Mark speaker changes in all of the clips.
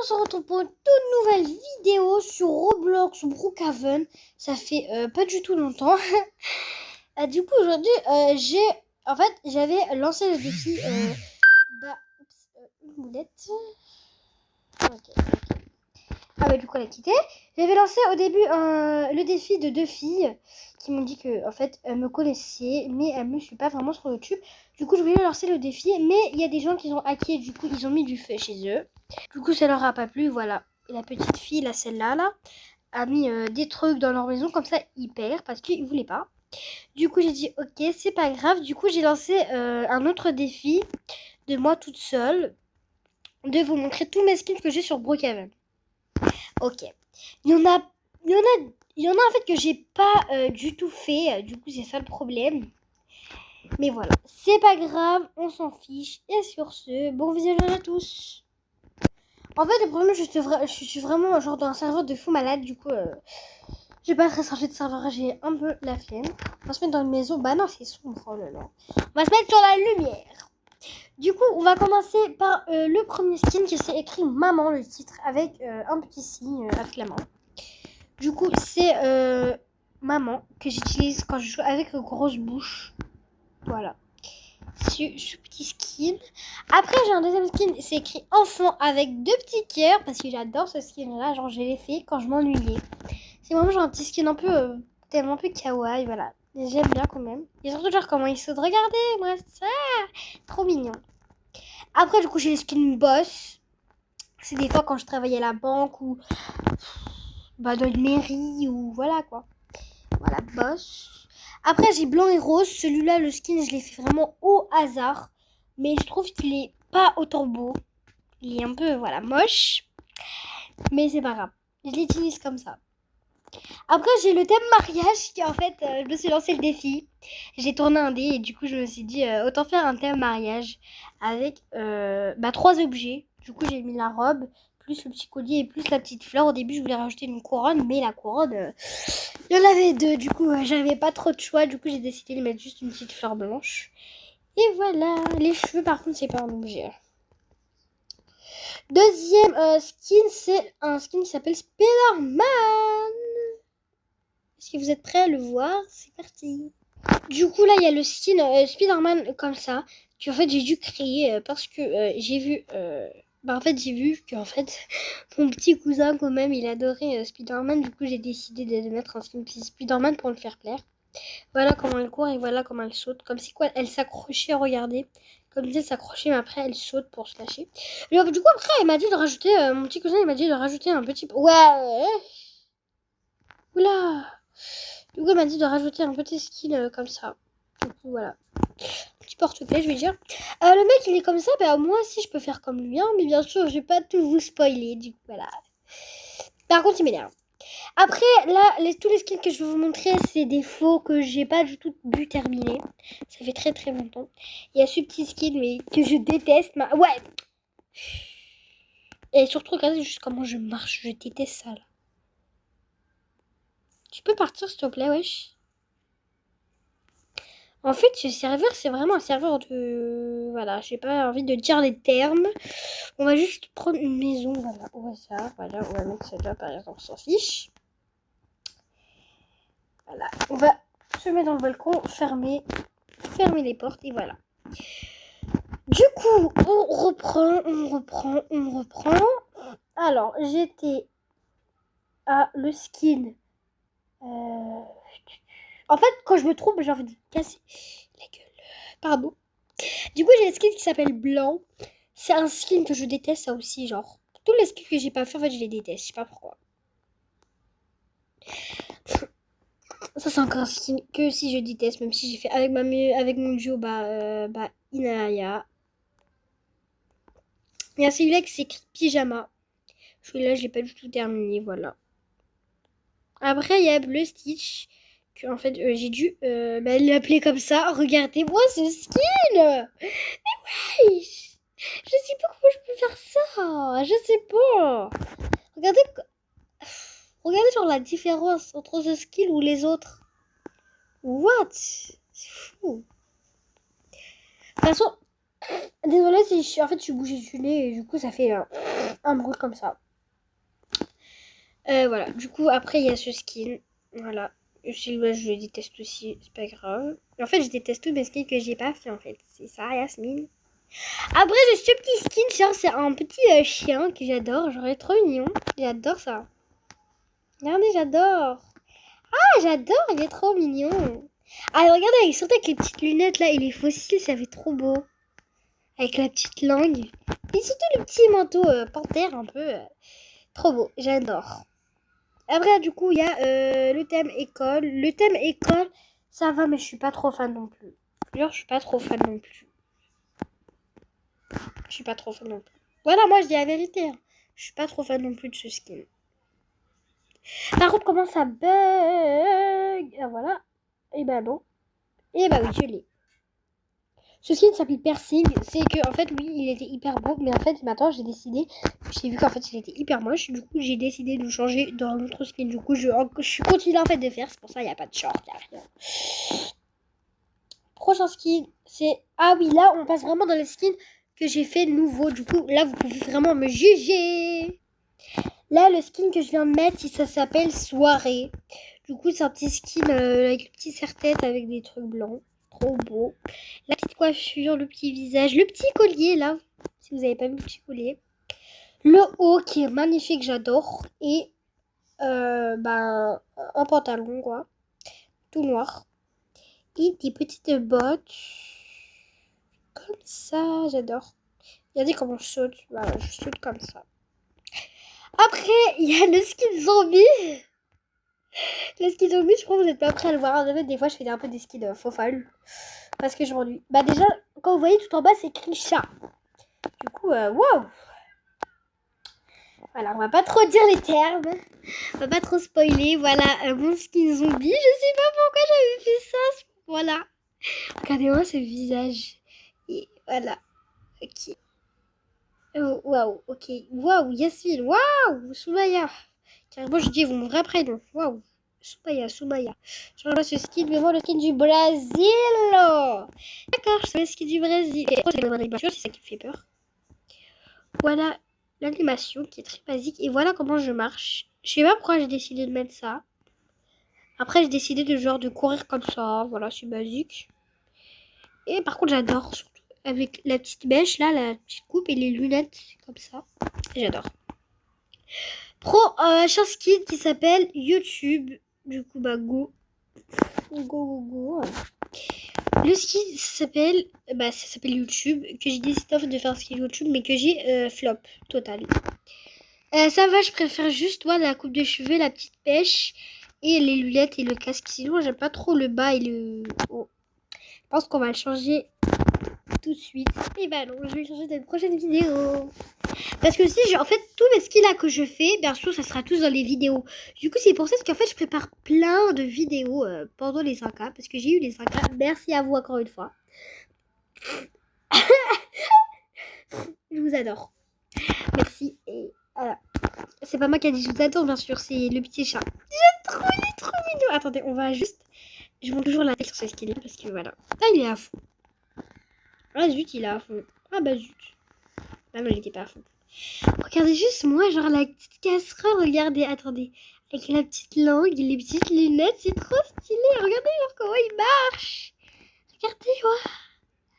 Speaker 1: on se retrouve pour une toute nouvelle vidéo sur Roblox Brookhaven. Ça fait pas du tout longtemps. Du coup, aujourd'hui, j'avais lancé le défi. Une boulette. Ok. Ah bah du coup, elle a quitté. J'avais lancé au début le défi de 2 filles qui m'ont dit que en fait elles me connaissaient, mais elles me suivent pas vraiment sur YouTube. Du coup, je voulais lancer le défi, mais il y a des gens qui ont hacké. Du coup, ils ont mis du feu chez eux. Du coup, ça leur a pas plu, voilà. Et la petite fille, là, celle-là, a mis des trucs dans leur maison, comme ça, ils perdent, parce qu'ils voulaient pas. Du coup, j'ai dit, ok, c'est pas grave. Du coup, j'ai lancé un autre défi de moi toute seule, de vous montrer tous mes skins que j'ai sur Brookhaven. Ok. Il y en a en fait que j'ai pas du tout fait, du coup, c'est ça le problème. Mais voilà, c'est pas grave, on s'en fiche. Et sur ce, bon visionnage à tous. En fait, le problème, je suis vraiment genre dans un serveur de fou malade. Du coup, j'ai pas très changé de serveur. J'ai un peu la flemme. On va se mettre dans une maison. Bah non, c'est sombre. Oh là là. On va se mettre sur la lumière. Du coup, on va commencer par le premier skin qui s'est écrit Maman, le titre, avec un petit signe avec la main. Du coup, c'est Maman que j'utilise quand je joue avec une grosse bouche. Voilà. Ce petit skin. Après, j'ai un deuxième skin, c'est écrit enfant avec 2 petits cœurs parce que j'adore ce skin là. Genre, je l'ai fait quand je m'ennuyais. C'est vraiment genre un petit skin un peu tellement un peu kawaii, voilà. Et j'aime bien quand même. Et surtout, genre, comment il saute. Regardez, moi, ça, trop mignon. Après, du coup, j'ai le skin boss. C'est des fois quand je travaillais à la banque ou dans une mairie ou voilà quoi. Voilà, boss. Après, j'ai blanc et rose. Celui-là, le skin, je l'ai fait vraiment au hasard. Mais je trouve qu'il est pas autant beau. Il est un peu, voilà, moche. Mais c'est pas grave. Je l'utilise comme ça. Après, j'ai le thème mariage qui, en fait, je me suis lancé le défi. J'ai tourné un dé et du coup, je me suis dit, autant faire un thème mariage avec 3 objets. Du coup, j'ai mis la robe, plus le petit collier et plus la petite fleur. Au début, je voulais rajouter une couronne, mais la couronne, il y en avait 2. Du coup, j'avais pas trop de choix. Du coup, j'ai décidé de mettre juste une petite fleur blanche. Et voilà. Les cheveux, par contre, c'est pas un objet. Deuxième skin, c'est un skin qui s'appelle Spider-Man. Est-ce que vous êtes prêts à le voir? C'est parti. Du coup, là, il y a le skin Spider-Man comme ça, que en fait j'ai dû créer parce que j'ai vu. J'ai vu que en fait, mon petit cousin, quand même, il adorait Spider-Man. Du coup, j'ai décidé de mettre un skin Spider-Man pour le faire plaire. Voilà comment elle court et voilà comment elle saute. Comme si quoi, elle s'accrochait, regardez. Comme si elle s'accrochait, mais après, elle saute pour se lâcher. Et du coup, après, il m'a dit de rajouter. Mon petit cousin, il m'a dit de rajouter un petit. Ouais. Oula. Du coup, il m'a dit de rajouter un petit skin comme ça. Du coup, voilà. Petit porte-clés, je vais dire. Le mec, il est comme ça. Bah, moi aussi, je peux faire comme lui. Hein, mais bien sûr, je vais pas tout vous spoiler. Du coup, voilà. Par contre, il m'énerve. Après, là, tous les skins que je vais vous montrer, c'est des faux que j'ai pas du tout vu terminer. Ça fait très très longtemps. Il y a ce petit skin, mais que je déteste. Ouais. Et surtout, regardez juste comment je marche. Je déteste ça, là. Tu peux partir, s'il te plaît, wesh. En fait, ce serveur, c'est vraiment un serveur de... Voilà, j'ai pas envie de dire les termes. On va juste prendre une maison, voilà, au hasard. Voilà, on va mettre celle-là, par exemple, on s'en fiche. Voilà, on va se mettre dans le balcon, fermer les portes, et voilà. Du coup, on reprend. Alors, j'étais à le skin. En fait, quand je me trompe, j'ai envie de casser la gueule. Pardon. Du coup, j'ai le skin qui s'appelle Blanc. C'est un skin que je déteste, ça aussi, genre. Tous les skins que j'ai pas fait, en fait, je les déteste. Je sais pas pourquoi. Ça, c'est encore un skin que si je déteste, même si j'ai fait avec mon duo, Inaya. Il y a celui-là qui s'écrit Pyjama. Celui-là, je l'ai pas du tout terminé, voilà. Après, il y a Bleu Stitch. Que, en fait, j'ai dû l'appeler comme ça. Regardez-moi ce skin! Mais ouais! Je sais pas comment je peux faire ça. Je sais pas. Regardez genre la différence entre ce skin ou les autres. What? C'est fou. De toute façon, Désolée si en fait je suis bouchée du nez et du coup ça fait un bruit comme ça. Voilà, du coup après il y a ce skin. Voilà. Celui-là je le déteste aussi, c'est pas grave. En fait je déteste tous mes skins que j'ai pas fait en fait. C'est ça, Yasmine. Après j'ai ce petit skin, genre c'est un petit chien que j'adore, genre il est trop mignon. J'adore ça. Regardez, j'adore. Ah j'adore, il est trop mignon. Ah regardez, surtout avec les petites lunettes là et les fossiles, ça fait trop beau. Avec la petite langue. Et surtout le petit manteau panthère un peu. Trop beau, j'adore. Après, du coup, il y a le thème école. Le thème école, ça va, mais je suis pas trop fan non plus. Genre, je suis pas trop fan non plus. Je suis pas trop fan non plus. Voilà, moi, je dis la vérité. Hein. Je suis pas trop fan non plus de ce skin. Par contre, comment ça bug? Ah, voilà. Et ben non. Et ben oui, je l'ai. Ce skin s'appelle Persing, c'est que en fait lui il était hyper beau, mais en fait maintenant j'ai vu qu'en fait il était hyper moche, du coup j'ai décidé de le changer dans un autre skin, du coup je continue en fait de faire, c'est pour ça il n'y a pas de short, il n'y a rien. Prochain skin, c'est, ah oui là on passe vraiment dans les skins que j'ai fait nouveau, du coup là vous pouvez vraiment me juger. Là le skin que je viens de mettre, ça s'appelle Soirée, du coup c'est un petit skin avec le petit serre-tête avec des trucs blancs. Trop beau. La petite coiffure, le petit visage, le petit collier là, si vous n'avez pas vu le petit collier. Le haut qui est magnifique, j'adore. Et un pantalon quoi, tout noir. Et des petites bottes. Comme ça, j'adore. Regardez comment je saute. Voilà, je saute comme ça. Après, il y a le skin zombie. Le skin zombie, je crois que vous n'êtes pas prêts à le voir. En fait, des fois, je fais un peu des skins faux folles. Parce que je m'ennuie. Bah déjà, quand vous voyez tout en bas, c'est écrit chat. Du coup, wow. Voilà, on va pas trop dire les termes. On va pas trop spoiler. Voilà, mon skin zombie. Je sais pas pourquoi j'avais fait ça. Voilà. Regardez-moi ce visage. Et voilà. Ok. Oh, waouh, ok. Waouh, Yasmine. Waouh, Soumaya. Carrément, je dis mon vrai prénom. Waouh. Soumaya. Je regarde ce skin, mais moi, le skin du Brésil. D'accord, c'est le skin du Brésil. Et c'est ça qui me fait peur. Voilà l'animation qui est très basique. Et voilà comment je marche. Je sais pas pourquoi j'ai décidé de mettre ça. Après, j'ai décidé de courir comme ça. Voilà, c'est basique. Et par contre, j'adore surtout avec la petite mèche là, la petite coupe et les lunettes comme ça. J'adore. Un skin qui s'appelle YouTube. Du coup, bah go. Go. Le skin ça s'appelle YouTube. Que j'ai décidé en fait de faire un skin YouTube, mais que j'ai flop total. Ça va, je préfère juste la coupe de cheveux, la petite pêche et les lunettes et le casque. Sinon, j'aime pas trop le bas et le haut. Je pense qu'on va le changer tout de suite. Et bah non, je vais le changer dans une prochaine vidéo. Parce que si, en fait, tous les skins là que je fais, bien sûr, ça sera tous dans les vidéos. Du coup, c'est pour ça qu'en fait, je prépare plein de vidéos pendant les 5K. Parce que j'ai eu les 5K. Merci à vous encore une fois. Je vous adore. Merci. Et voilà. C'est pas moi qui a dit je vous adore, bien sûr. C'est le petit chat. Il est trop mignon. Attendez, on va juste... Je monte toujours la tête sur ce skin parce que voilà. Ah, il est à fond. Ah zut, il est à fond. Ah bah zut. Ah non, il était pas à fond. Regardez juste moi, genre la petite casserole. Regardez, attendez. Avec la petite langue et les petites lunettes. C'est trop stylé. Regardez genre comment il marche. Regardez, ouais.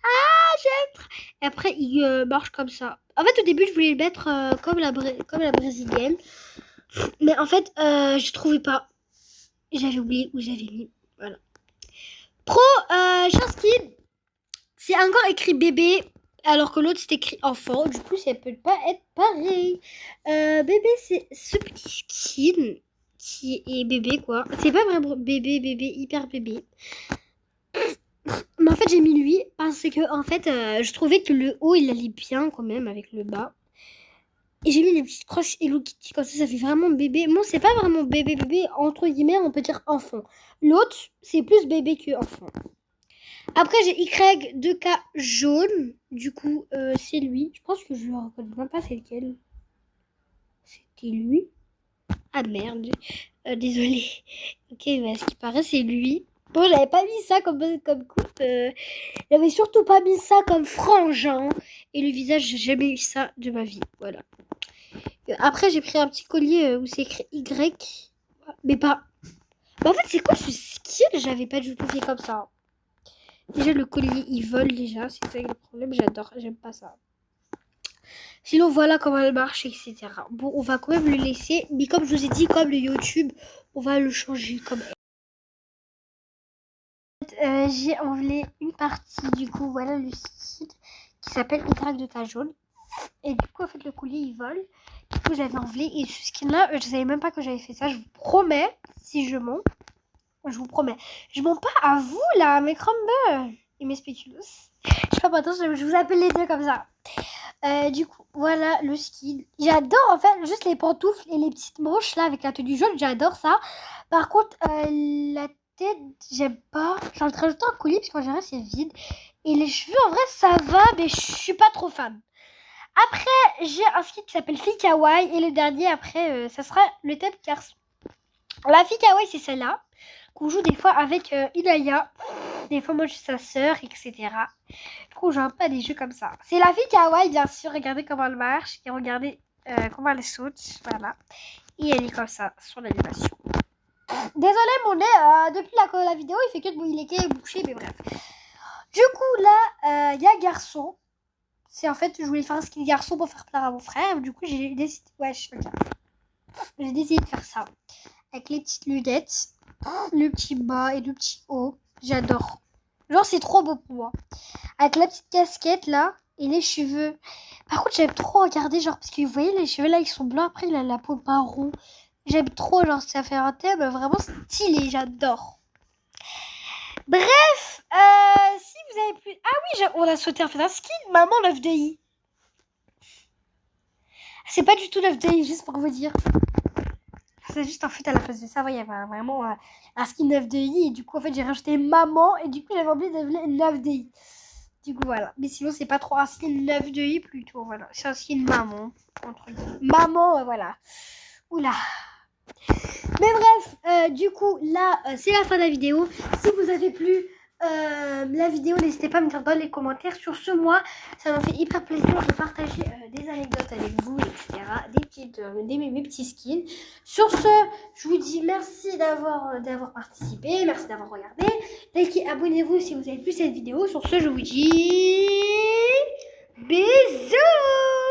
Speaker 1: Ah, j'aime. Et après, il marche comme ça. En fait, au début, je voulais le mettre comme la brésilienne. Mais en fait, je trouvais pas. J'avais oublié où j'avais mis. Voilà. Skin. C'est encore écrit bébé. Alors que l'autre, c'est écrit enfant. Du coup, ça peut pas être pareil. Bébé, c'est ce petit skin qui est bébé, quoi. C'est pas vraiment bébé, hyper bébé. Mais en fait, j'ai mis lui parce que, en fait, je trouvais que le haut, il allait bien quand même avec le bas. Et j'ai mis des petites croches Hello Kitty, comme ça fait vraiment bébé. Moi, c'est pas vraiment bébé, entre guillemets, on peut dire enfant. L'autre, c'est plus bébé que enfant. Après, j'ai Y2K jaune. Du coup, c'est lui. Je pense que je ne reconnais même pas c'est lequel. C'était lui. Ah merde. Désolée. Ok, mais à ce qui paraît, c'est lui. Bon, j'avais pas mis ça comme coupe. J'avais surtout pas mis ça comme frange. Hein. Et le visage, j'ai jamais eu ça de ma vie. Voilà. Après, j'ai pris un petit collier où c'est écrit Y. Mais pas... Bah, en fait, c'est quoi ce skin? J'avais pas du tout fait comme ça. Déjà, le collier, il vole déjà. C'est ça le problème. J'adore. J'aime pas ça. Sinon, voilà comment elle marche, etc. Bon, on va quand même le laisser. Mais comme je vous ai dit, comme le YouTube, on va le changer comme... j'ai enlevé une partie, du coup, voilà le site qui s'appelle Y de ta jaune. Et du coup, en fait, le collier, il vole. Du coup, j'avais enlevé. Et ce skin-là, je savais même pas que j'avais fait ça. Je vous promets, si je mens, je vous promets. Je mens pas à vous, là, mes crumbles et mes spéculoos. Je sais pas, maintenant, je vous appelle les deux comme ça. Du coup, voilà le skin. J'adore, en fait, juste les pantoufles et les petites manches, là, avec la tenue jaune. J'adore ça. Par contre, la tête, j'aime pas. J'ai envie de rajouter un collier, parce qu'en général, c'est vide. Et les cheveux, en vrai, ça va, mais je suis pas trop fan. Après, j'ai un skin qui s'appelle Fille Kawaii. Et le dernier, après, ça sera le thème garçon. La Fille Kawaii, c'est celle-là. Qu'on joue des fois avec Inaya. Des fois, moi, je suis sa sœur, etc. Du coup, on joue un peu à des jeux comme ça. C'est la Fille Kawaii, bien sûr. Regardez comment elle marche. Et regardez comment elle saute. Voilà. Et elle est comme ça, sur l'animation. Désolée, mon nez, depuis la vidéo, il fait que il est bouché, mais bref. Du coup, là, il y a garçon. C'est en fait, je voulais faire un skin garçon pour faire plaisir à mon frère. Du coup, j'ai décidé... Wesh, regarde. J'ai décidé de faire ça. Avec les petites lunettes, le petit bas et le petit haut. J'adore. Genre, c'est trop beau pour moi. Avec la petite casquette, là, et les cheveux. Par contre, j'aime trop regarder, genre, parce que vous voyez, les cheveux, là, ils sont blancs. Après, il a la peau marron. J'aime trop, genre, ça fait un thème vraiment stylé. J'adore. Bref, si vous avez plus... Ah oui, on a sauté en fait un skin. Maman 9DI. C'est pas du tout 9DI, juste pour vous dire. C'est juste en fait à la place de ça, il y avait vraiment un skin 9DI. Et du coup, en fait, j'ai rajouté maman. Et du coup, j'avais oublié de devenir 9DI. Du coup, voilà. Mais sinon, c'est pas trop un skin 9DI plutôt. Voilà. C'est un skin maman. Entre maman, voilà. Oula. Mais bref, du coup, là, c'est la fin de la vidéo. Si vous avez plu la vidéo, n'hésitez pas à me dire dans les commentaires. Sur ce, moi, ça m'a fait hyper plaisir de partager des anecdotes avec vous, etc. Mes petits skins. Sur ce, je vous dis merci d'avoir participé. Merci d'avoir regardé. Likez, abonnez-vous si vous avez plu cette vidéo. Sur ce, je vous dis bisous.